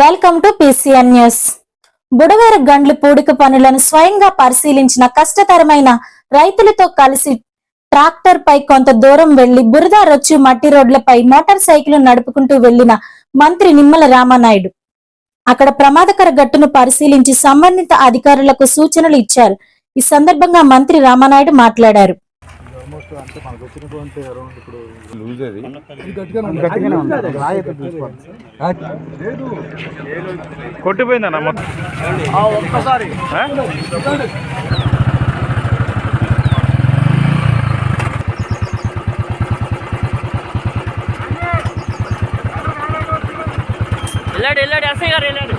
Welcome to PCN news. బుడవేరు గండ్లు పూడిక పనులను స్వయంగా పరిశీలించిన కష్టతరమైన రైతులతో కలిసి ట్రాక్టర్ పై కొంత దూరం వెళ్లి బురద రొచ్చు మట్టి రోడ్లపై మోటార్ సైకిల్ నడుపుకుంటూ వెళ్లిన మంత్రి నిమ్మల రామానాయుడు అక్కడ ప్రమాదకర గట్టును పరిశీలించి సంబంధిత అధికారులకు సూచనలు ఇచ్చారు. ఈ సందర్భంగా మంత్రి రామానాయుడు మాట్లాడారు. కొట్టిపోయిందన్న ఒక్కసారి వెళ్ళాడు ఎస్ఐ గారు వెళ్ళాడు.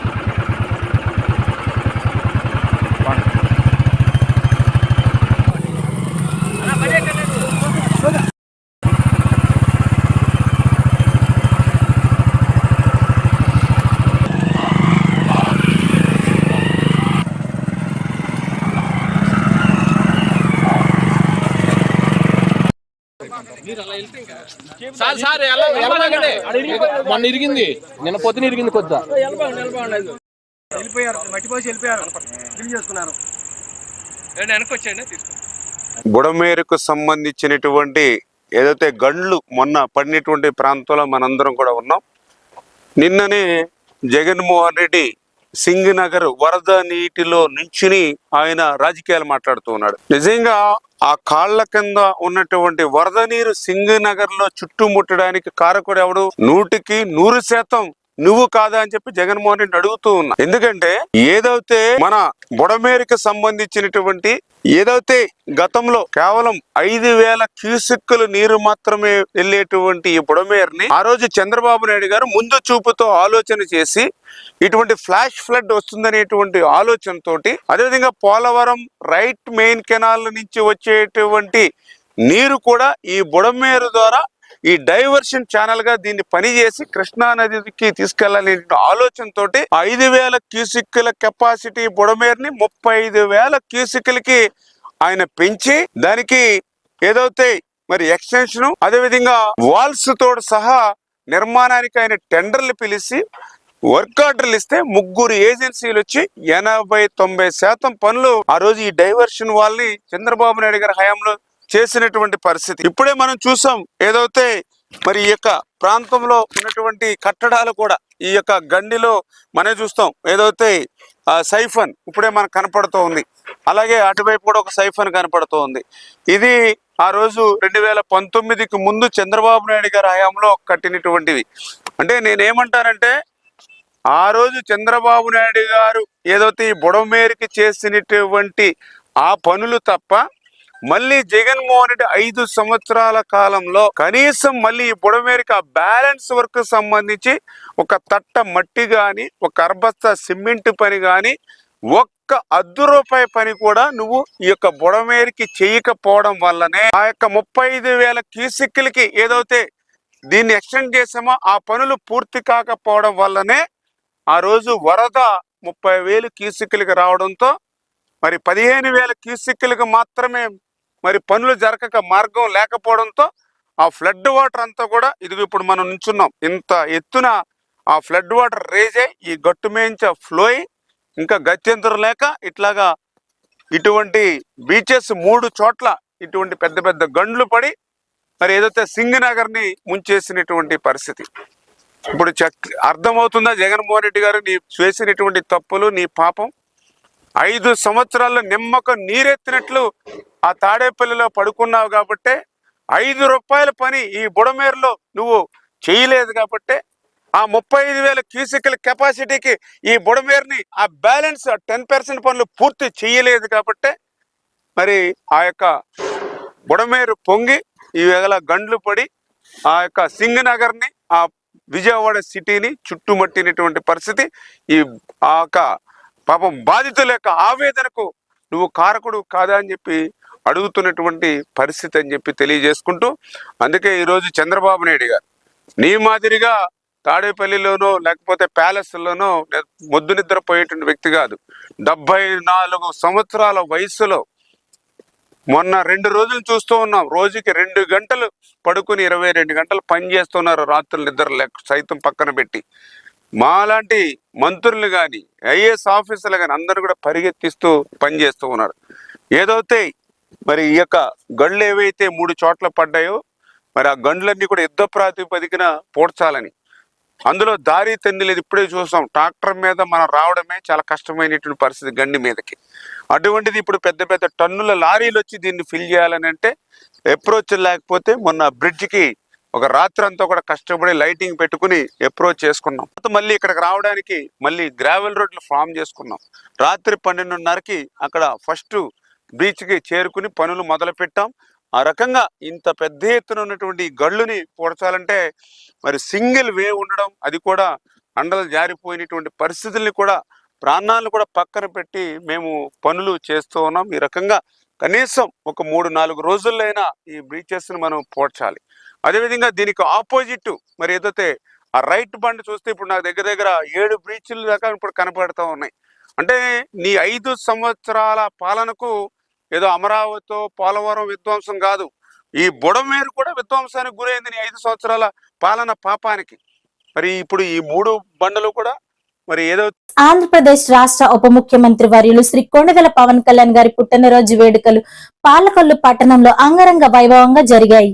సార్ మొన్న ఇరిగింది, నిన్న పొద్దున ఇరిగింది కొద్దిగా. బుడమేరుకు సంబంధించినటువంటి ఏదైతే గండ్లు మొన్న పడినటువంటి ప్రాంతంలో మనందరం కూడా ఉన్నాం. నిన్ననే జగన్మోహన్ రెడ్డి సింగనగర్ వరద నీటిలో నుంచుని ఆయన రాజకీయాలు మాట్లాడుతూ ఉన్నాడు. నిజంగా ఆ కాళ్ల కింద ఉన్నటువంటి వరద నీరు సింగనగర్ లో చుట్టుముట్టడానికి కారకుడు ఎవడు? 100% నువ్వు కాదా అని చెప్పి జగన్మోహన్ రెడ్డి అడుగుతూ ఉన్నా. ఎందుకంటే ఏదైతే మన బుడమేరుకి సంబంధించినటువంటి ఏదైతే గతంలో కేవలం 5,000 క్యూసెక్కుల నీరు మాత్రమే వెళ్ళేటువంటి ఈ బుడమేరుని ఆ రోజు చంద్రబాబు నాయుడు గారు ముందు చూపుతో ఆలోచన చేసి ఇటువంటి ఫ్లాష్ ఫ్లడ్ వస్తుందనేటువంటి ఆలోచనతోటి, అదేవిధంగా పోలవరం రైట్ మెయిన్ కెనాల్ నుంచి వచ్చేటువంటి నీరు కూడా ఈ బుడమేరు ద్వారా ఈ డైవర్షన్ ఛానల్ గా దీన్ని పనిచేసి కృష్ణా నదికి తీసుకెళ్లాలనే ఆలోచనతో 5,000 క్యూసిక్ల కెపాసిటీ బుడమేరుని 35,000 క్యూసిక్లకి ఆయన పెంచి దానికి ఏదైతే మరి ఎక్స్టెన్షన్ అదేవిధంగా వాల్స్ తోడు సహా నిర్మాణానికి ఆయన టెండర్లు పిలిచి వర్క్ ఆర్డర్లు ఇస్తే 3 ఏజెన్సీలు వచ్చి 80-90% పనులు ఆ రోజు ఈ డైవర్షన్ వాళ్ళని చంద్రబాబు నాయుడు గారి హయాంలో చేసినటువంటి పరిస్థితి ఇప్పుడే మనం చూసాం. ఏదైతే మరి ఈ యొక్క ప్రాంతంలో ఉన్నటువంటి కట్టడాలు కూడా ఈ యొక్క గండిలో మనం చూస్తాం. ఏదైతే సైఫన్ ఇప్పుడే మనకు కనపడుతూ ఉంది, అలాగే అటువైపు కూడా ఒక సైఫన్ కనపడుతూ ఉంది. ఇది ఆ రోజు 2019కి ముందు చంద్రబాబు నాయుడు గారి హయాంలో కట్టినటువంటివి. అంటే నేనేమంటానంటే ఆ రోజు చంద్రబాబు నాయుడు గారు ఏదైతే ఈ బుడమేరుకి చేసినటువంటి ఆ పనులు తప్ప మళ్ళీ జగన్మోహన్ రెడ్డి 5 సంవత్సరాల కాలంలో కనీసం మళ్ళీ ఈ బుడమేరుకి ఆ బ్యాలెన్స్ వర్క్ సంబంధించి ఒక తట్ట మట్టి కానీ ఒక అర్బస్తా సిమెంట్ పని కానీ ఒక్క ₹1 పని కూడా నువ్వు ఈ యొక్క బుడమేరుకి చేయకపోవడం వల్లనే ఆ యొక్క 35,000 క్యూసెక్లకి ఏదైతే దీన్ని ఎక్స్టెండ్ చేసామో ఆ పనులు పూర్తి కాకపోవడం వల్లనే ఆ రోజు వరద 30,000 క్యూసెక్లకి రావడంతో మరి 15,000 క్యూసెక్లకు మాత్రమే మరి పనులు జరగక మార్గం లేకపోవడంతో ఆ ఫ్లడ్ వాటర్ అంతా కూడా ఇది ఇప్పుడు మనం నుంచున్నాం. ఇంత ఎత్తున ఆ ఫ్లడ్ వాటర్ రేజ్ అయ్యి ఈ గట్టు మేంచ ఫ్లో అయ్యి ఇంకా గత్యంతరం లేక ఇట్లాగా ఇటువంటి బీచెస్ 3 చోట్ల ఇటువంటి పెద్ద పెద్ద గండ్లు పడి మరి ఏదైతే సింగనగర్ని ముంచేసినటువంటి పరిస్థితి. ఇప్పుడు అర్థమవుతుందా జగన్మోహన్ రెడ్డి గారు నీ చేసినటువంటి తప్పులు, నీ పాపం? 5 సంవత్సరాల్లో నిమ్మకం నీరెత్తినట్లు ఆ తాడేపల్లిలో పడుకున్నావు కాబట్టి ₹5 పని ఈ బుడమేరులో నువ్వు చేయలేదు కాబట్టి ఆ 35,000 క్యూసెక్ల కెపాసిటీకి ఈ బుడమేరుని ఆ బ్యాలెన్స్ 10% పనులు పూర్తి చేయలేదు కాబట్టి మరి ఆ యొక్క బుడమేరు పొంగి ఈ వేళ గండ్లు పడి ఆ యొక్క సింగనగర్ని ఆ విజయవాడ సిటీని చుట్టుముట్టినటువంటి పరిస్థితి. ఈ ఆ యొక్క పాపం బాధితుల యొక్క ఆవేదనకు నువ్వు కారకుడు కాదా అని చెప్పి అడుగుతున్నటువంటి పరిస్థితి అని చెప్పి తెలియజేసుకుంటూ, అందుకే ఈరోజు చంద్రబాబు నాయుడు గారు నీ మాదిరిగా తాడేపల్లిలోనో లేకపోతే ప్యాలెస్లోనో మొద్దు నిద్రపోయేటువంటి వ్యక్తి కాదు. 74 సంవత్సరాల వయసులో మొన్న 2 రోజులు చూస్తూ ఉన్నాం. రోజుకి 2 గంటలు పడుకుని 22 గంటలు పని చేస్తున్నారు, రాత్రులు నిద్ర సైతం పక్కన పెట్టి. మాలాంటి మంత్రులు కానీ ఐఏఎస్ ఆఫీసర్లు కానీ అందరూ కూడా పరిగెత్తిస్తూ పనిచేస్తూ ఉన్నారు. ఏదైతే మరి ఈ యొక్క గండ్లు ఏవైతే 3 చోట్ల పడ్డాయో మరి ఆ గండ్లన్నీ కూడా యుద్ధ ప్రాతిపదికన పూడ్చాలని, అందులో దారి తెంది లేదు. ఇప్పుడే చూసాం, ట్రాక్టర్ మీద మనం రావడమే చాలా కష్టమైనటువంటి పరిస్థితి గండి మీదకి. అటువంటిది ఇప్పుడు పెద్ద పెద్ద టన్నుల లారీలు వచ్చి దీన్ని ఫిల్ చేయాలని అంటే అప్రోచ్ లేకపోతే మొన్న బ్రిడ్జికి ఒక రాత్రి అంతా కూడా కష్టపడి లైటింగ్ పెట్టుకుని అప్రోచ్ చేసుకున్నాం. మళ్ళీ ఇక్కడికి రావడానికి మళ్ళీ గ్రావెల్ రోడ్లు ఫామ్ చేసుకున్నాం. రాత్రి 12:30కి అక్కడ ఫస్ట్ బీచ్కి చేరుకుని పనులు మొదలు పెట్టాం. ఆ రకంగా ఇంత పెద్ద ఎత్తున ఉన్నటువంటి గళ్ళుని పూడ్చాలంటే మరి సింగిల్ వే ఉండడం, అది కూడా అండలు జారిపోయినటువంటి పరిస్థితుల్ని కూడా ప్రాణాలను కూడా పక్కన పెట్టి మేము పనులు చేస్తూ ఉన్నాం. ఈ రకంగా కనీసం ఒక 3-4 రోజుల్లో అయినా ఈ బ్రీచెస్ని మనం పూడ్చాలి. అదేవిధంగా దీనికి ఆపోజిట్ మరి ఏదైతే ఆ రైట్ బండ్ చూస్తే ఇప్పుడు నాకు దగ్గర దగ్గర 7 బ్రీచ్లు దాకా ఇప్పుడు కనపడుతూ ఉన్నాయి. అంటే నీ 5 సంవత్సరాల పాలనకు ఏదో అమరావతితో పోలవరం విధ్వంసం కాదు, ఈ బుడమేరు కూడా విధ్వంసానికి గురైంది నీ 5 సంవత్సరాల పాలన పాపానికి. మరి ఇప్పుడు ఈ 3 బండలు కూడా మరి ఏదో. ఆంధ్రప్రదేశ్ రాష్ట్ర ఉప ముఖ్యమంత్రి వర్యులు శ్రీ కొణిదెల పవన్ కళ్యాణ్ గారి పుట్టినరోజు వేడుకలు పాలకొల్లు పట్టణంలో అంగరంగ వైభవంగా జరిగాయి.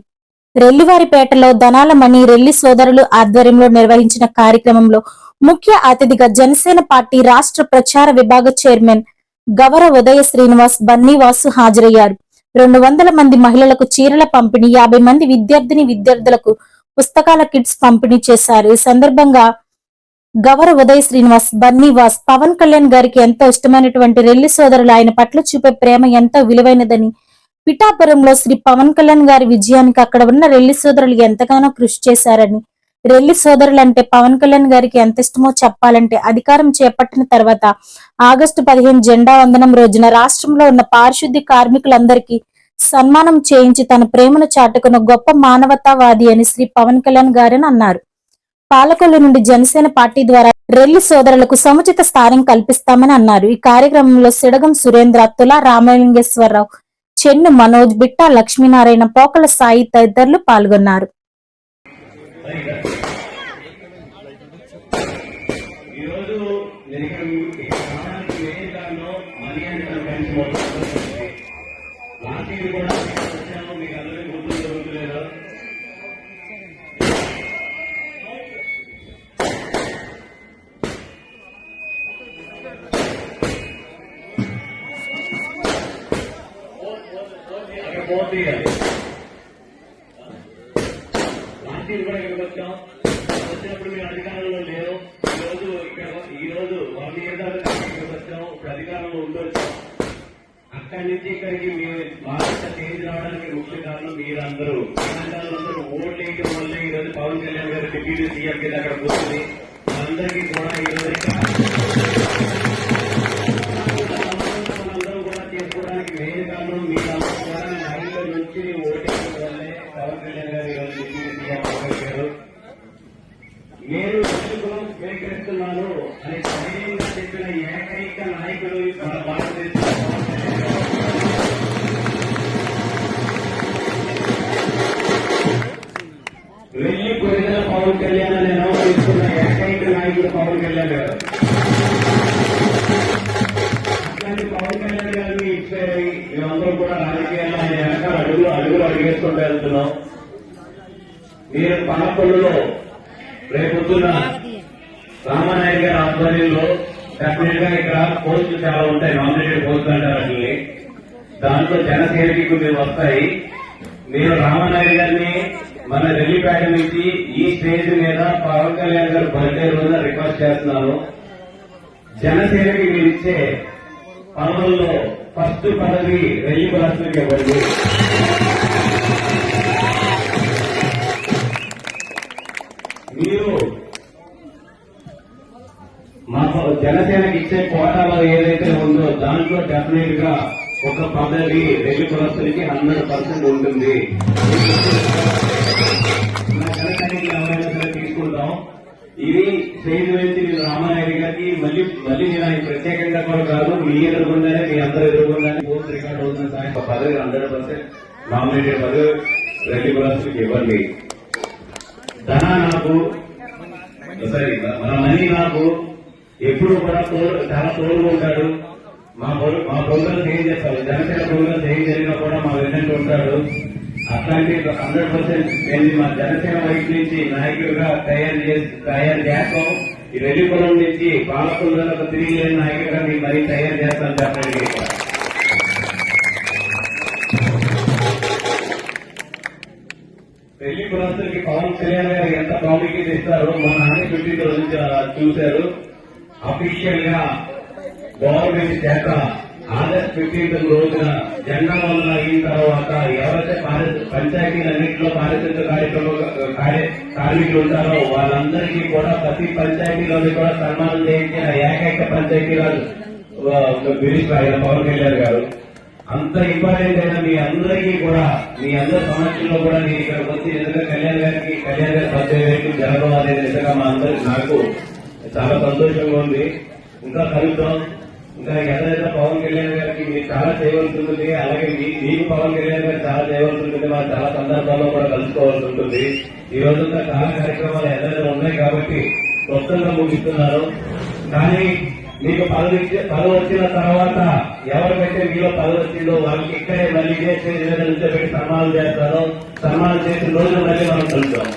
రెల్లివారిపేటలో ధనాలమణి రెల్లి సోదరులు ఆధ్వర్యంలో నిర్వహించిన కార్యక్రమంలో ముఖ్య అతిథిగా జనసేన పార్టీ రాష్ట్ర ప్రచార విభాగ చైర్మన్ గవర ఉదయ శ్రీనివాస్ బన్నీవాసు హాజరయ్యారు. 200 మంది మహిళలకు చీరల పంపిణీ, 50 మంది విద్యార్థులకు పుస్తకాల కిట్స్ పంపిణీ చేశారు. ఈ సందర్భంగా గవర ఉదయ శ్రీనివాస్ బన్నీవాస్ పవన్ కళ్యాణ్ గారికి ఎంతో ఇష్టమైనటువంటి రెల్లి సోదరులు ఆయన పట్ల చూపే ప్రేమ ఎంతో విలువైనదని, పిఠాపురంలో శ్రీ పవన్ కళ్యాణ్ గారి విజయానికి అక్కడ ఉన్న రెల్లి సోదరులు ఎంతగానో కృషి చేశారని, రెల్లి సోదరులు అంటే పవన్ కళ్యాణ్ గారికి ఎంత ఇష్టమో చెప్పాలంటే అధికారం చేపట్టిన తర్వాత ఆగస్టు 15 జెండా వందనం రోజున రాష్ట్రంలో ఉన్న పారిశుద్ధ్య కార్మికులందరికీ సన్మానం చేయించి తన ప్రేమను చాటుకున్న గొప్ప మానవతావాది అని శ్రీ పవన్ కళ్యాణ్ గారని అన్నారు. పాలకొల్లు నుండి జనసేన పార్టీ ద్వారా రెల్లి సోదరులకు సముచిత స్థానం కల్పిస్తామని అన్నారు. ఈ కార్యక్రమంలో సిడగం సురేంద్ర, తులా రామలింగేశ్వరరావు, చెన్ను మనోజ్, బిట్టా లక్ష్మీనారాయణ, పోకల సాయి తదితరులు పాల్గొన్నారు. వచ్చినప్పుడు మీరు అధికారంలో లేరు. ఈ రోజు 1 year దాకా వచ్చాం, ఇప్పుడు అధికారంలో ఉండొచ్చు. అక్కడి నుంచి ఇక్కడికి మేము భారత చేంజ్ రావడానికి ముఖ్య కారణం మీరందరూ. తెలంగాణలో ఓట్లు వేయడం వల్ల ఈ రోజు పవన్ కళ్యాణ్ గారు డిప్యూటీ సీఎం కింద అక్కడ కూర్చుని అందరికీ కూడా ఈ రోజు మనందరూ కూడా చేసుకోవడానికి మెయిన్ కారణం మీరందరూ కూడా లైన్లో నుంచి ఓటేయడం వల్లే పవన్ కళ్యాణ్ గారు ఈ రోజు డిప్యూటీ సీఎం అవ్వగలిగారు. నేను ఎందుకు స్వీకరిస్తున్నాను అని ధైర్యంగా చెప్పిన ఏకైక నాయకుడు మన భారతదేశంలో రెల్లి కొణిదెల పవన్ కళ్యాణ్ అని అనౌన్స్ చేస్తున్న ఏకైక నాయకుడు పవన్ కళ్యాణ్ గారు. అట్లాంటి పవన్ కళ్యాణ్ గారిని ఇచ్చేది మేమందరూ కూడా రాజకీయాల్లో ఆయన వెనకాల అడుగులు అడిగేసుకుంటూ వెళ్తున్నాం. మీరు పాలకొల్లులో రేపొద్దున రామానాయుడు గారి ఆధ్వర్యంలో డెఫినెట్ గా ఇక్కడ పోస్టులు చాలా ఉంటాయి, నామినేటెడ్ పోస్టులు అంటారు వాటిని. దాంట్లో జనసేనకి కొన్ని వస్తాయి. నేను రామానాయుడు గారిని మన రెల్లిపేట నుంచి ఈ స్టేజ్ మీద పవన్ కళ్యాణ్ గారు బర్త్డే రోజున రిక్వెస్ట్ చేస్తున్నాను. జనసేనకి మీరు ఇచ్చే పదవుల్లో ఫస్ట్ పదవి రెల్లి బస్సులకు ఇవ్వండి. మీరు మాకు జనసేనకి ఇచ్చే కోటాలో ఏదైతే ఉందో దాంట్లో డెఫినెట్ గా ఒక పదవి రెల్లి కులస్తులకి 100% ఉంటుంది. జనసేనకి ఎవరైనా సరే తీసుకుంటాం. ఇది స్టేజ్ నుంచి నేను రామానాయుడు గారికి మళ్ళీ నేను ఆయన ప్రత్యేకంగా కూడా కాదు, మీ ఎదుర్కొండానే మీ అందరూ ఎదుర్కొండానే పోస్ట్ రికార్డ్ అవుతున్న సాయం పదవి 100% నామినేటెడ్ పదవి రెల్లి కులస్తులకి ఇవ్వండి. ధనా నాకు సరే మన మనీ నాకు ఎప్పుడు కూడా చాలా తోడుగా ఉంటాడు. మా ప్రోగ్రామ్స్ ఏం చేస్తాడు, జనసేన ప్రోగ్రామ్స్ ఏం జరిగినా కూడా మా వెన్నట్టు ఉంటాడు. అట్లాంటి 100% నేను మా జనసేన వైపు నుంచి నాయకుడిగా తయారు చేస్తాం. ఈ వెల్లిపురం నుంచి పాలకులకు తిరిగి లేని నాయకుడిగా నేను మరీ తయారు చేస్తాను చెప్పండి. వెల్లిపురంకి పవన్ కళ్యాణ్ గారు ఎంత ప్రాముఖ్యత ఇస్తారో మన ఆంధ్ర 15 నుంచి చూశారు. అఫీషియల్ గా గవర్నమెంట్ చేత ఆగస్ట్ 15 రోజున జెండా వల్ల అయిన తర్వాత ఎవరైతే పంచాయతీలన్నింటిలో పారిశుద్ధ్య కార్మికులు ఉంటారో వాళ్ళందరికీ కూడా ప్రతి పంచాయతీలోని కూడా సన్మానం చేయించిన ఏకైక పంచాయతీరాజు ఆయన పవన్ కళ్యాణ్ గారు. అంత ఇంపార్టెంట్ అయిన మీ అందరికీ కూడా మీ అందరి సమస్యల్లో కూడా నేను ఇక్కడికి వచ్చి నిజంగా కళ్యాణ్ గారి బర్త్డే జరగడం అనేది నిజంగా మా అందరికి నాకు చాలా సంతోషంగా ఉంది. ఇంకా కలుద్దాం. ఇంకా ఎవరైతే పవన్ కళ్యాణ్ గారికి మీరు చాలా చేయవలసి ఉంటుంది, అలాగే మీకు పవన్ కళ్యాణ్ గారు చాలా చేయవలసి ఉంటుంది. మనం చాలా సందర్భాల్లో కూడా కలుసుకోవాల్సి ఉంటుంది. ఈ రోజుంతా చాలా కార్యక్రమాలు ఎవరైనా ఉన్నాయి కాబట్టి స్వచ్ఛంగా ముగిస్తున్నారు. కానీ మీకు పదవి వచ్చిన తర్వాత ఎవరికైతే మీలో పదవి వచ్చిందో వాళ్ళకి ఇక్కడే మళ్ళీ ఇదే స్టేజ్ మీద నుంచోబెట్టి సన్మానం చేస్తారో సన్మానం చేసిన రోజు మళ్ళీ మనం కలుద్దాం.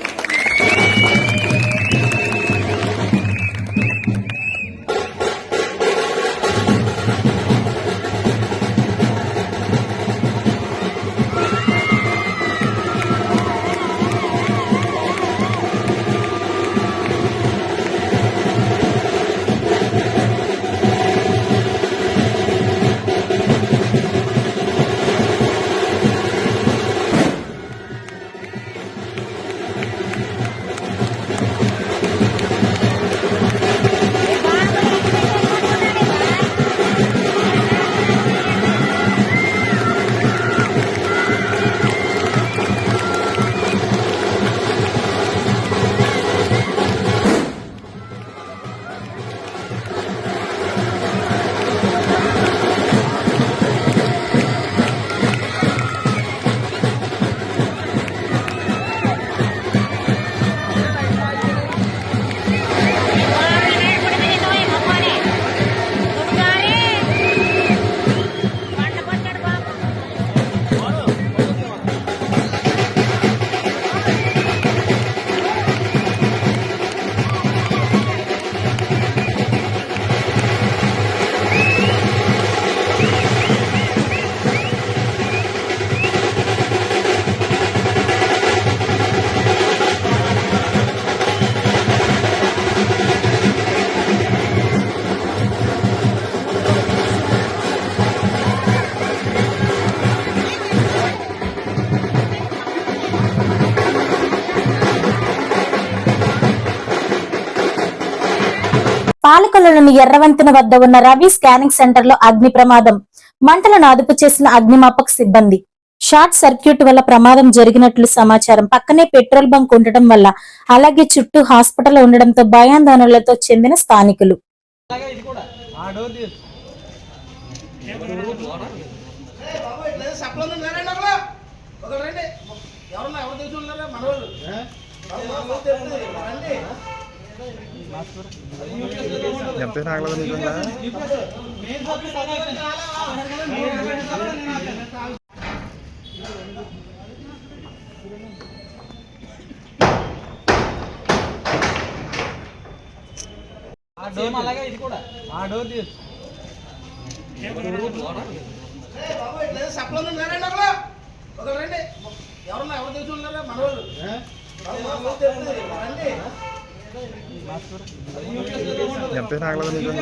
పాలకొల్లులోని ఎర్రవంతెన వద్ద ఉన్న రవి స్కానింగ్ సెంటర్ లో అగ్ని ప్రమాదం. మంటలను అదుపు చేసిన అగ్నిమాపక సిబ్బంది. షార్ట్ సర్క్యూట్ వల్ల ప్రమాదం జరిగినట్లు సమాచారం. పక్కనే పెట్రోల్ బంక్ ఉండటం వల్ల అలాగే చుట్టూ హాస్పిటల్ ఉండడంతో భయాందోళనలతో చెందిన స్థానికులు. ఎంత ఆగలేదు అలాగే ఇది కూడా ఆ డోర్ తీసు సప్లం రండి ఎవరన్నా ఎవరు తెలిసి ఉన్నారా మనవాళ్ళు ఎంత ఆగలేదు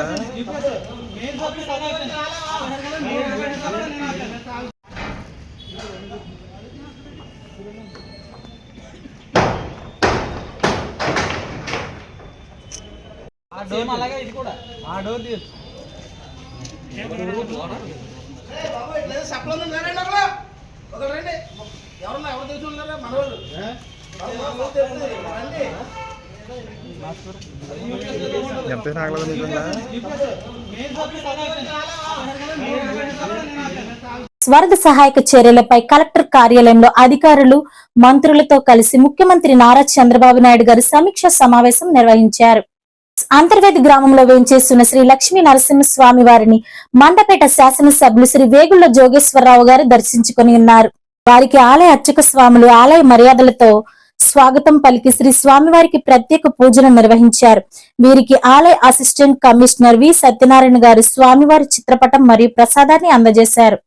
అలాగే ఇది కూడా ఆ డోర్ తీసు సప్లం రండి ఎవరన్నా ఎవరు తెలిసి ఉన్నారా మనవాళ్ళు ఎంత ఆగలేదు వరద సహాయక చర్యలపై కలెక్టర్ కార్యాలయంలో అధికారులు మంత్రులతో కలిసి ముఖ్యమంత్రి నారా చంద్రబాబు నాయుడు గారు సమీక్షా సమావేశం నిర్వహించారు. అంతర్వేది గ్రామంలో వేంచేస్తున్న శ్రీ లక్ష్మీ నరసింహస్వామి వారిని మండపేట శాసనసభ్యులు శ్రీ వేగుళ్ల జోగేశ్వరరావు గారు దర్శించుకుని ఉన్నారు. వారికి ఆలయ అర్చక స్వాములు ఆలయ మర్యాదలతో స్వాగతం పలికి శ్రీ స్వామివారికి ప్రత్యేక పూజలు నిర్వహించారు. వీరికి ఆలయ అసిస్టెంట్ కమిషనర్ వి సత్యనారాయణ గారు స్వామివారి చిత్రపటం మరియు ప్రసాదాన్ని అందజేశారు.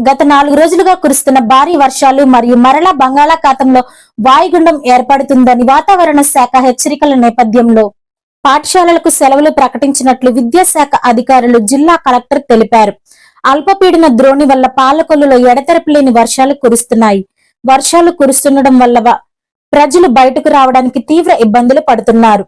గత 4 రోజులుగా కురుస్తున్న భారీ వర్షాలు మరియు మరలా బంగాళాఖాతంలో వాయుగుండం ఏర్పడుతుందని వాతావరణ శాఖ హెచ్చరికల నేపథ్యంలో పాఠశాలలకు సెలవులు ప్రకటించినట్లు విద్యాశాఖ అధికారులు జిల్లా కలెక్టర్ తెలిపారు. అల్పపీడన ద్రోణి వల్ల పాలకొల్లులో ఎడతెరపి లేని వర్షాలు కురుస్తున్నాయి. వర్షాలు కురుస్తుండడం వల్ల ప్రజలు బయటకు రావడానికి తీవ్ర ఇబ్బందులు పడుతున్నారు.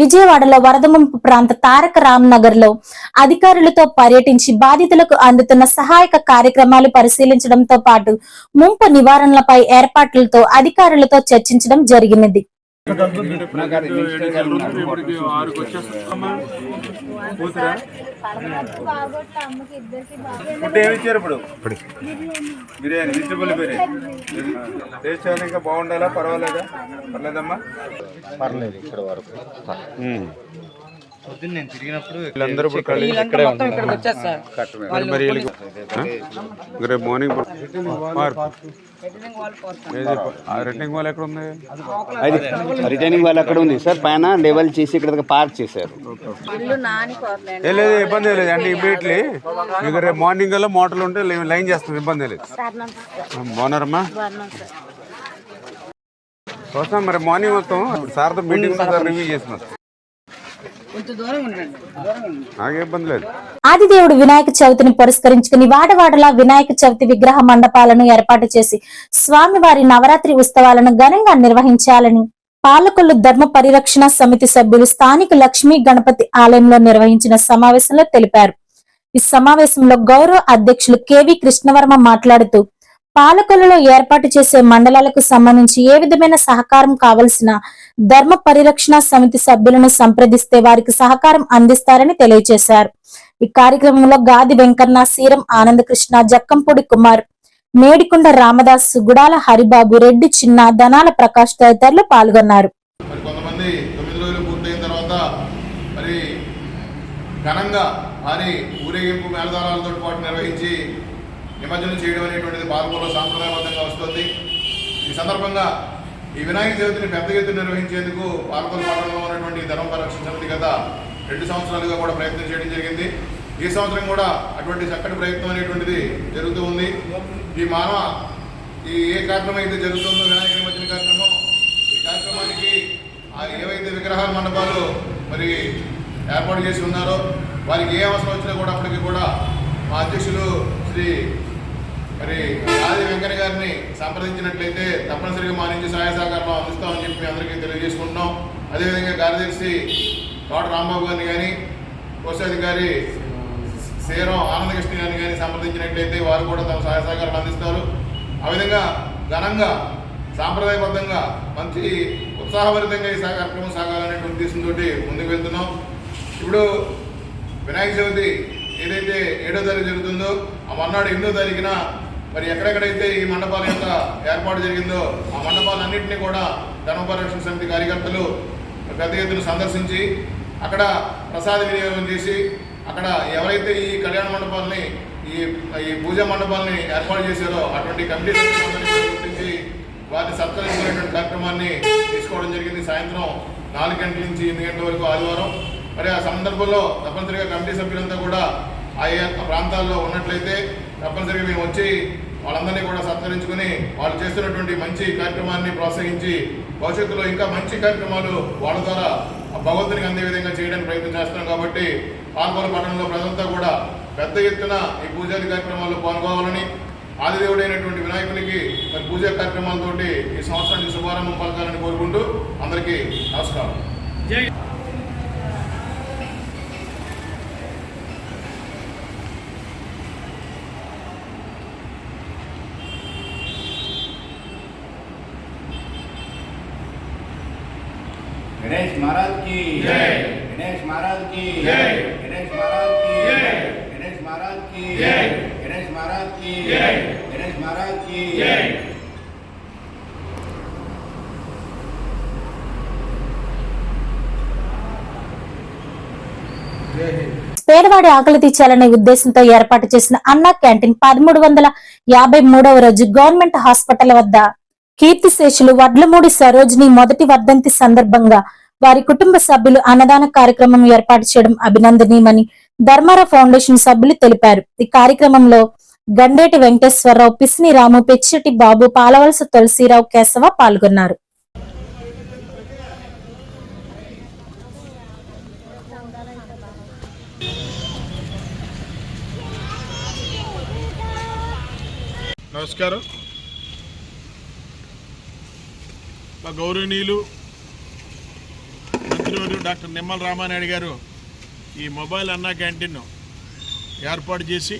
విజయవాడలో వరద ముంపు ప్రాంత తారక రామ్ నగర్ లో అధికారులతో పర్యటించి బాధితులకు అందుతున్న సహాయక కార్యక్రమాలు పరిశీలించడంతో పాటు ముంపు నివారణలపై ఏర్పాట్లతో అధికారులతో చర్చించడం జరిగినది. బిర్యానీ వెజిటబుల్ బిర్యానీ టేస్ట్ ఇంకా బాగుండాలా? పర్వాలేదా? పర్లేదమ్మా, పర్లేదు. ఇక్కడ వరకు పొద్దున్న నేను తిరిగినప్పుడు వీళ్ళందరూ ఇప్పుడు రేపు మార్నింగ్ రిటర్నింగ్ వాల్ ఎక్కడ ఉంది? అది రిటర్నింగ్ వాళ్ళు అక్కడ ఉంది సార్, పైన లెవెల్ చేసి ఇక్కడ పార్క్ చేశారు. లేదు, ఇబ్బంది లేదు అండి. ఇమీడియట్లీ మీకు రేపు మార్నింగ్ కల్లా మోటార్లు ఉంటే లైన్ చేస్తుంది, ఇబ్బంది లేదు. బాగున్నారమ్మా? వస్తాం మరి మార్నింగ్ వస్తాం. ఇప్పుడు సార్తో మీటింగ్ రివ్యూ చేస్తున్నాం. నాకే ఇబ్బంది లేదు. ఆదిదేవుడు వినాయక చవితిని పురస్కరించుకుని వాడవాడలా వినాయక చవితి విగ్రహ మండపాలను ఏర్పాటు చేసి స్వామివారి నవరాత్రి ఉత్సవాలను ఘనంగా నిర్వహించాలని పాలకొల్లు ధర్మ పరిరక్షణ సమితి సభ్యులు స్థానిక లక్ష్మీ గణపతి ఆలయంలో నిర్వహించిన సమావేశంలో తెలిపారు. ఈ సమావేశంలో గౌరవ అధ్యక్షులు కెవి కృష్ణవర్మ మాట్లాడుతూ పాలకొల్లులో ఏర్పాటు చేసే మండలాలకు సంబంధించి ఏ విధమైన సహకారం కావలసిన ధర్మ పరిరక్షణ సమితి సభ్యులను సంప్రదిస్తే వారికి సహకారం అందిస్తారని తెలియజేశారు. ఈ కార్యక్రమంలో గాది వెంకన్న, సీరం ఆనందకృష్ణ, జక్కంపూడి కుమార్, మేడికొండ రామదాస్, గుడాల హరిబాబు, రెడ్డి చిన్న, ధనాల ప్రకాష్ తదితరులు పాల్గొన్నారు. మరి కొంతమంది 9 రోజులు పూర్తయిన తర్వాత మరి ఘనంగా భారీ ఊరేగింపు మేళతాళాలతో పాటు నిర్వహించి నిమజ్జనం చేయడం అనేటువంటిది పాలకొల్లు సాంప్రదాయబద్ధంగా వస్తుంది. ఈ సందర్భంగా ఈ వినాయక చవితిని పెద్ద ఎత్తున నిర్వహించేందుకు పాలకొల్లు పట్టణంలో ఉన్నటువంటి ధర్మ పరిరక్షణ సమితి గత 2 సంవత్సరాలుగా కూడా ప్రయత్నం చేయడం జరిగింది. ఈ సంవత్సరం కూడా అటువంటి చక్కటి ప్రయత్నం అనేటువంటిది జరుగుతూ ఉంది. ఈ ఏ కార్యక్రమం అయితే జరుగుతుందో వినాయక నిమజ్జన కార్యక్రమం, ఈ కార్యక్రమానికి ఏవైతే విగ్రహాల మండపాలు మరి ఏర్పాటు చేసి ఉన్నారో వారికి ఏ అవసరం వచ్చినా కూడా అప్పటికి కూడా మా అధ్యక్షులు శ్రీ మరి ఆది వెంకన్న గారిని సంప్రదించినట్లయితే తప్పనిసరిగా మా నుంచి సహాయ సహకారం అందిస్తామని చెప్పి అందరికీ తెలియజేసుకుంటున్నాం. అదేవిధంగా కార్యదర్శి తోట రాంబాబు గారిని కానీ, కోశాధికారి సీరం ఆనందకృష్ణ గారిని కానీ సంప్రదించినట్లయితే వారు కూడా తమ సహాయ సహకారాలు అందిస్తారు. ఆ విధంగా ఘనంగా సాంప్రదాయబద్ధంగా మంచి ఉత్సాహభరితంగా ఈ కార్యక్రమం సాగాలనేటువంటి ఉద్దేశంతో ముందుకు వెళ్తున్నాం. ఇప్పుడు వినాయక చవితి ఏదైతే 7వ తారీఖు జరుగుతుందో ఆ మర్నాడు 8వ తారీఖున మరి ఎక్కడెక్కడైతే ఈ మండపాల యొక్క ఏర్పాటు జరిగిందో ఆ మండపాలన్నింటినీ కూడా ధర్మ పరిరక్షణ సమితి కార్యకర్తలు పెద్ద ఎత్తున సందర్శించి అక్కడ ప్రసాద వినియోగం చేసి అక్కడ ఎవరైతే ఈ కళ్యాణ మండపాలని ఈ పూజా మండపాలని ఏర్పాటు చేశారో అటువంటి కమిటీ గుర్తించి వారిని సత్కరించుకునేటువంటి కార్యక్రమాన్ని తీసుకోవడం జరిగింది. సాయంత్రం 4 గంటల నుంచి 8 గంటల వరకు ఆదివారం. మరి ఆ సందర్భంలో తప్పనిసరిగా కమిటీ సభ్యులంతా కూడా ఆయా ప్రాంతాల్లో ఉన్నట్లయితే తప్పనిసరిగా మేము వచ్చి వాళ్ళందరినీ కూడా సత్కరించుకుని వాళ్ళు చేస్తున్నటువంటి మంచి కార్యక్రమాన్ని ప్రోత్సహించి భవిష్యత్తులో ఇంకా మంచి కార్యక్రమాలు వాళ్ళ ద్వారా భగవంతునికి అందే విధంగా చేయడానికి ప్రయత్నం చేస్తున్నాం. కాబట్టి పాలకొల్లు పట్టణంలో ప్రజలంతా కూడా పెద్ద ఎత్తున ఈ పూజాది కార్యక్రమాల్లో పాల్గొవాలని, ఆదిదేవుడైనటువంటి వినాయకునికి మరి పూజా కార్యక్రమాలతోటి ఈ సంవత్సరానికి శుభారంభం పలకాలని కోరుకుంటూ అందరికీ నమస్కారం. गणेश महाराज की जय, गणेश महाराज की जय, गणेश महाराज की जय, गणेश महाराज की जय, गणेश महाराज की जय, गणेश महाराज की जय. పేదవాడి ఆకలి తీర్చాలనే ఉద్దేశంతో ఏర్పాటు చేసిన అన్నా క్యాంటీన్ 1353వ రోజు గవర్నమెంట్ హాస్పిటల్ వద్ద కీర్తిశేషులు వడ్లమూడి సరోజిని మొదటి వర్ధంతి సందర్భంగా వారి కుటుంబ సభ్యులు అన్నదాన కార్యక్రమం ఏర్పాటు చేయడం అభినందనీయమని ధర్మార ఫౌండేషన్ సభ్యులు తెలిపారు. ఈ కార్యక్రమంలో గండేటి వెంకటేశ్వరరావు, పిసిని రాము, పెచ్చిటి బాబు, పాలవలస తులసిరావు, కేశవ పాల్గొన్నారు. నమస్కారం. మా గౌరవనీయులు మంత్రివర్యులు డాక్టర్ నిమ్మల రామానాయుడు గారు ఈ మొబైల్ అన్నా క్యాంటీన్ను ఏర్పాటు చేసి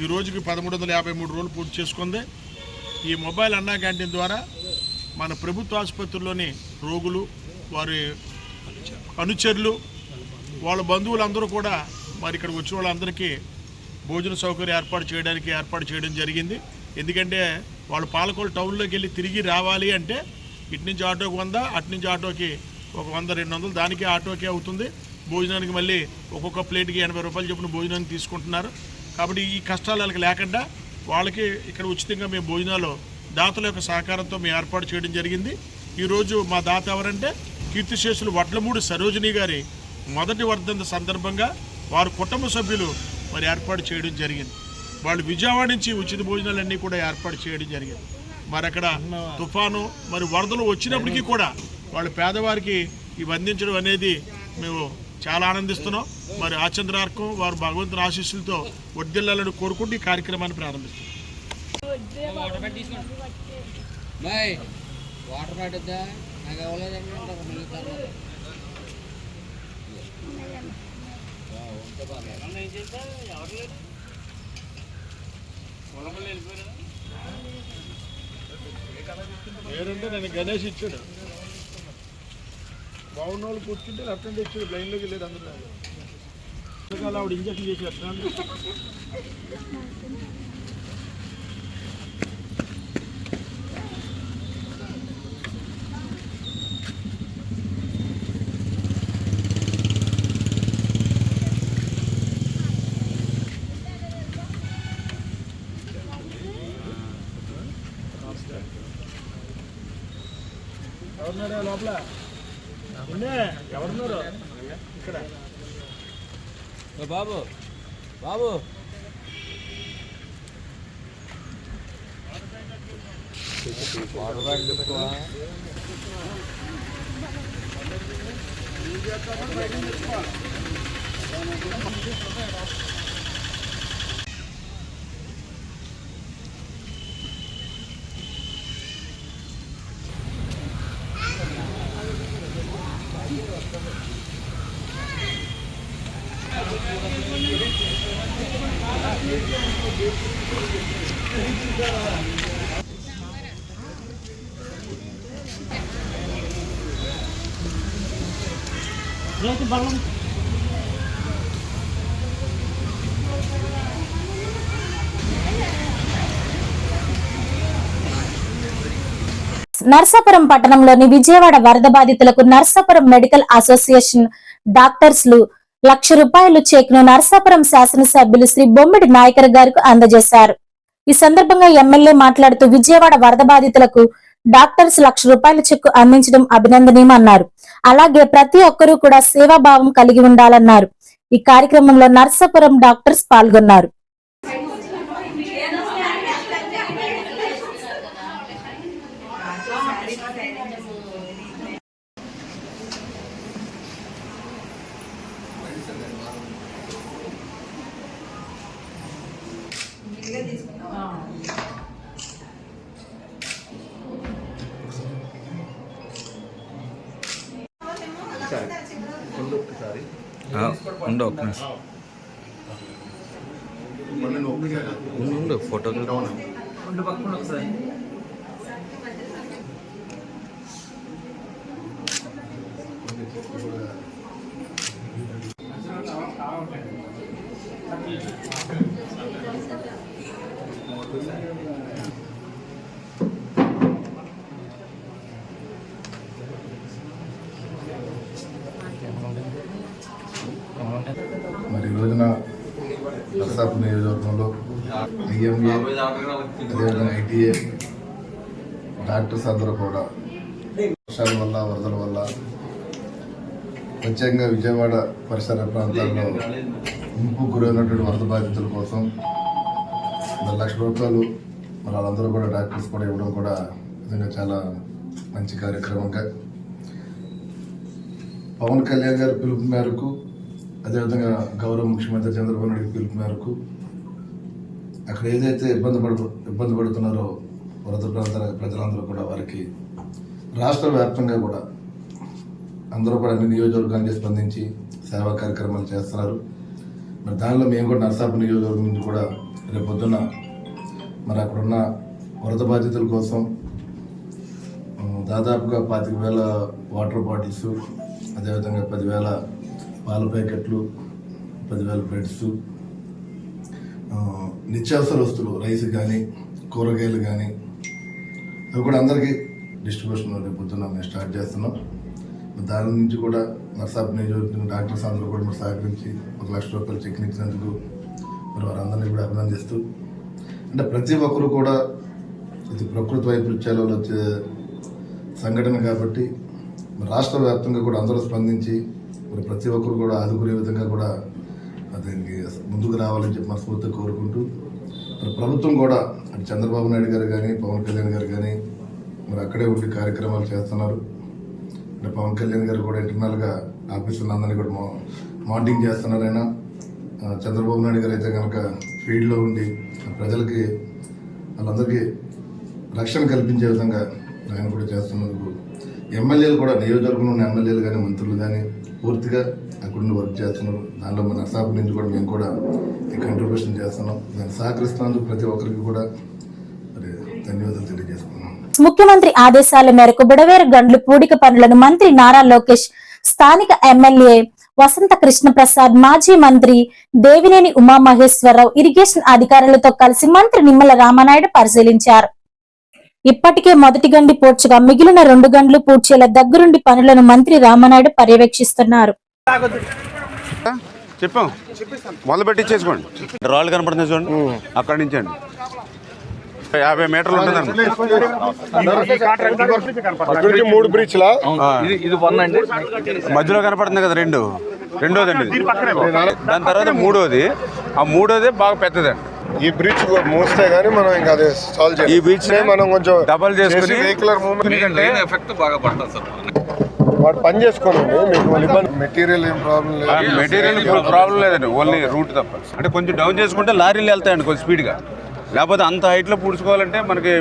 ఈ రోజుకి 1353 రోజులు పూర్తి చేసుకుంది. ఈ మొబైల్ అన్నా క్యాంటీన్ ద్వారా మన ప్రభుత్వ ఆసుపత్రుల్లోని రోగులు, వారి అనుచరులు, వాళ్ళ బంధువులందరూ కూడా మరి ఇక్కడికి వచ్చిన వాళ్ళందరికీ భోజన సౌకర్యం ఏర్పాటు చేయడం జరిగింది. ఎందుకంటే వాళ్ళు పాలకొల్లు టౌన్లోకి వెళ్ళి తిరిగి రావాలి అంటే ఇటు నుంచి ఆటోకి 100, అటు నుంచి ఆటోకి ఒక 100-200, దానికి ఆటోకి అవుతుంది. భోజనానికి మళ్ళీ ఒక్కొక్క ప్లేట్కి 80 రూపాయలు చొప్పున భోజనాన్ని తీసుకుంటున్నారు. కాబట్టి ఈ కష్టాలు వాళ్ళకి లేకుండా వాళ్ళకి ఇక్కడ ఉచితంగా మేము భోజనాలు దాతల యొక్క సహకారంతో మేము ఏర్పాటు చేయడం జరిగింది. ఈరోజు మా దాత ఎవరంటే కీర్తిశేషులు వడ్లమూడి సరోజిని గారి మొదటి వర్ధంతి సందర్భంగా వారి కుటుంబ సభ్యులు మరి ఏర్పాటు చేయడం జరిగింది. వాళ్ళు విజయవాడ నుంచి ఉచిత భోజనాలన్నీ కూడా ఏర్పాటు చేయడం జరిగింది. మరి అక్కడ తుఫాను మరి వరదలు వచ్చినప్పటికీ కూడా వాళ్ళు పేదవారికి ఇవి అందించడం అనేది మేము చాలా ఆనందిస్తున్నాం. మరి ఆచంద్రార్కం వారు భగవంతుని ఆశీస్సులతో వర్ధిల్లాలని కోరుకుంటూ ఈ కార్యక్రమాన్ని ప్రారంభిస్తున్నాం. వాటర్ ఏడంటే నేను గణేష్ ఇచ్చాడు, బాగున్న వాళ్ళు కూర్చుంటే లెఫ్ట్ హ్యాండ్ ఇచ్చాడు, లైన్లోకి వెళ్ళాడు అందరూ ఆవిడ ఇంజక్షన్ చేసి ఎట్లా ఎవరున్నారా లోపల? ఎవరున్నారు ఇక్కడ? బాబు బాబు నర్సాపురం పట్టణంలోని విజయవాడ వరద బాధితులకు నర్సాపురం మెడికల్ అసోసియేషన్ డాక్టర్స్లు ₹1,00,000 చెక్ను నర్సాపురం శాసనసభ్యులు శ్రీ బొమ్మిడి నాయకర్ గారికి అందజేశారు. ఈ సందర్భంగా ఎమ్మెల్యే మాట్లాడుతూ విజయవాడ వరద బాధితులకు డాక్టర్స్ ₹1,00,000 చెక్కు అందించడం అభినందనీయమన్నారు. అలాగే ప్రతి ఒక్కరూ కూడా సేవాభావం కలిగి ఉండాలన్నారు. ఈ కార్యక్రమంలో నర్సాపురం డాక్టర్స్ పాల్గొన్నారు. ఉండు ఒక్క నిమిషం ఫోటో మరి ఈ రోజున నర్సాపురం నియోజకవర్గంలో ఐఎంఏ అదేవిధంగా ఐటీఏ డాక్టర్స్ అందరూ కూడా వర్షాల వల్ల వరదల వల్ల ప్రత్యేకంగా విజయవాడ పరిసర ప్రాంతాల్లో ముంపు గురైనటువంటి వరద బాధితుల కోసం ₹1,00,000 మరి వాళ్ళందరూ కూడా డాక్టర్స్ కూడా ఇవ్వడం కూడా నిజంగా చాలా మంచి కార్యక్రమంగా పవన్ కళ్యాణ్ గారి పిలుపు మేరకు అదేవిధంగా గౌరవ ముఖ్యమంత్రి చంద్రబాబు నాయుడు పిలుపు మేరకు అక్కడ ఏదైతే ఇబ్బంది పడుతున్నారో వరద ప్రాంతాల ప్రజలందరూ కూడా వారికి రాష్ట్ర వ్యాప్తంగా కూడా అందరూ కూడా అన్ని నియోజకవర్గానికి స్పందించి సేవా కార్యక్రమాలు చేస్తున్నారు. మరి దానిలో మేము కూడా నర్సాపురం నియోజకవర్గం నుంచి కూడా రేపు పొద్దున్న మరి అక్కడున్న వరద బాధితుల కోసం దాదాపుగా 25,000 వాటర్ బాటిల్స్, అదేవిధంగా 10,000 పాల ప్యాకెట్లు, 10,000 బ్రెడ్స్, నిత్యావసర వస్తువులు రైస్ కానీ కూరగాయలు కానీ అవి కూడా అందరికీ డిస్ట్రిబ్యూషన్ రేపు పొద్దున్న మేము స్టార్ట్ చేస్తున్నాం. దాని నుంచి కూడా నర్సాపురం నియోజకవర్గం డాక్టర్స్ అందరూ కూడా మరి సహకరించి ₹1,00,000 చెక్ ఇచ్చినందుకు మరి వారందరినీ కూడా అభినందిస్తూ, అంటే ప్రతి ఒక్కరు కూడా ఇది ప్రకృతి వైపరీత్యాల వల్ల వచ్చే సంఘటన కాబట్టి రాష్ట్ర వ్యాప్తంగా కూడా అందరూ స్పందించి మరి ప్రతి ఒక్కరు కూడా ఆదుకునే విధంగా కూడా దీనికి ముందుకు రావాలని చెప్పి మనస్ఫూర్తిగా కోరుకుంటూ, మరి ప్రభుత్వం కూడా అటు చంద్రబాబు నాయుడు గారు కానీ పవన్ కళ్యాణ్ గారు కానీ మరి అక్కడే ఉండి కార్యక్రమాలు చేస్తున్నారు. అంటే పవన్ కళ్యాణ్ గారు కూడా ఇంటర్నల్గా ఆఫీసులు అందరినీ కూడా మానిటరింగ్ చేస్తున్నారైనా, చంద్రబాబు నాయుడు గారు అయితే కనుక ఫీల్డ్లో ఉండి ప్రజలకి వాళ్ళందరికీ రక్షణ కల్పించే విధంగా ఆయన కూడా చేస్తున్నందుకు ఎమ్మెల్యేలు కూడా నియోజకవర్గంలో ఉన్న ఎమ్మెల్యేలు కానీ మంత్రులు కానీ పూర్తిగా అక్కడుండి వర్క్ చేస్తున్నారు. దానిలో మన నర్సాపు నుంచి కూడా మేము కూడా ఈ కంట్రిబ్యూషన్ చేస్తున్నాం. దాన్ని సహకరిస్తున్నందుకు ప్రతి ఒక్కరికి కూడా మరి ధన్యవాదాలు తెలియజేసుకున్నాం. ముఖ్యమంత్రి ఆదేశాల మేరకు బుడవేరు గండ్లు పూడిక పనులను మంత్రి నారా లోకేష్, స్థానిక ఎమ్మెల్యే వసంత కృష్ణప్రసాద్, మాజీ మంత్రి దేవినేని ఉమామహేశ్వరరావు, ఇరిగేషన్ అధికారులతో కలిసి మంత్రి నిమ్మల రామానాయుడు పరిశీలించారు. ఇప్పటికే మొదటి గండి పూడ్చగా మిగిలిన 2 గంటలు పూడ్చేలా దగ్గరుండి పనులను మంత్రి రామానాయుడు పర్యవేక్షిస్తున్నారు. చెప్పాం, మొదలు పెట్టించేసుకోండి. రాళ్ళు కనపడుతుంది చూడండి, అక్కడి నుంచి అండి 50 మీటర్లు ఉంటుందండి. 3 బ్రిడ్జ్లా మధ్యలో కనపడుతుంది కదా రెండోదండి ఇది. దాని తర్వాత మూడోది, ఆ మూడోది బాగా పెద్దదండి. ఈ బ్రిడ్జ్ మోస్తే గానీ మనం ఇంకా అదే సాల్వ్ చేయాలి. ఈ బ్రిడ్జ్ మనం కొంచెం డబల్ చేసుకుని వెహికులర్ మూవ్మెంట్ ఎఫెక్ట్ బాగా పడుతుంది సార్. వాడు పని చేసుకోండి. మీకు ఇబ్బంది మెటీరియల్ ఏం ప్రాబ్లం లేదు. మెటీరియల్ ప్రాబ్లం లేదండి, ఓన్లీ రూట్ తప్ప. అంటే కొంచెం డౌన్ చేసుకుంటే లారీలు వెళ్తాయండి కొంచెం స్పీడ్గా. లేకపోతే అంత హైట్లో పూడ్చుకోవాలంటే మనకి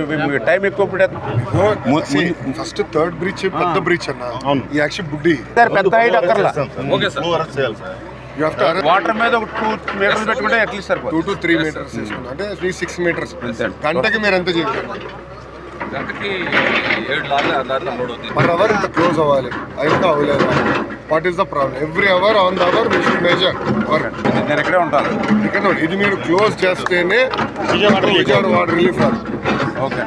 టైం ఎక్కువ ఫస్ట్ 3rd బ్రిడ్జ్ పెద్ద బ్రిడ్జ్ అన్న. ఈ యాక్చువల్ బుడ్డి పెద్ద హైట్ అక్కర్లా. వాటర్ మీద ఒక 2 మీటర్లు పెట్టుకుంటే అట్లీస్ట్ సరిపోతుంది. 2 to 3 మీటర్స్ తీసుకున్నాం అంటే 6 మీటర్స్. గంటకి మీరు ఎంత చేయాలి? గంటకి 7 లారీలు లోడ్ అవుతుంది. పర్ అవర్ ఇంత క్లోజ్ అవ్వాలి, అయితే అవ్వలేదు. What is the problem? Every hour on the hour we should major work. నేను ఇక్కడే ఉంటాను. ఇక్కడ ఇది మీరు క్లోజ్ చేస్తేనే విజయవాడ వాటర్ రిలీఫ్ రాదు. ఓకే.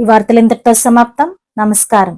ఈ వార్తలు ఇంతటితో సమాప్తం. నమస్కారం.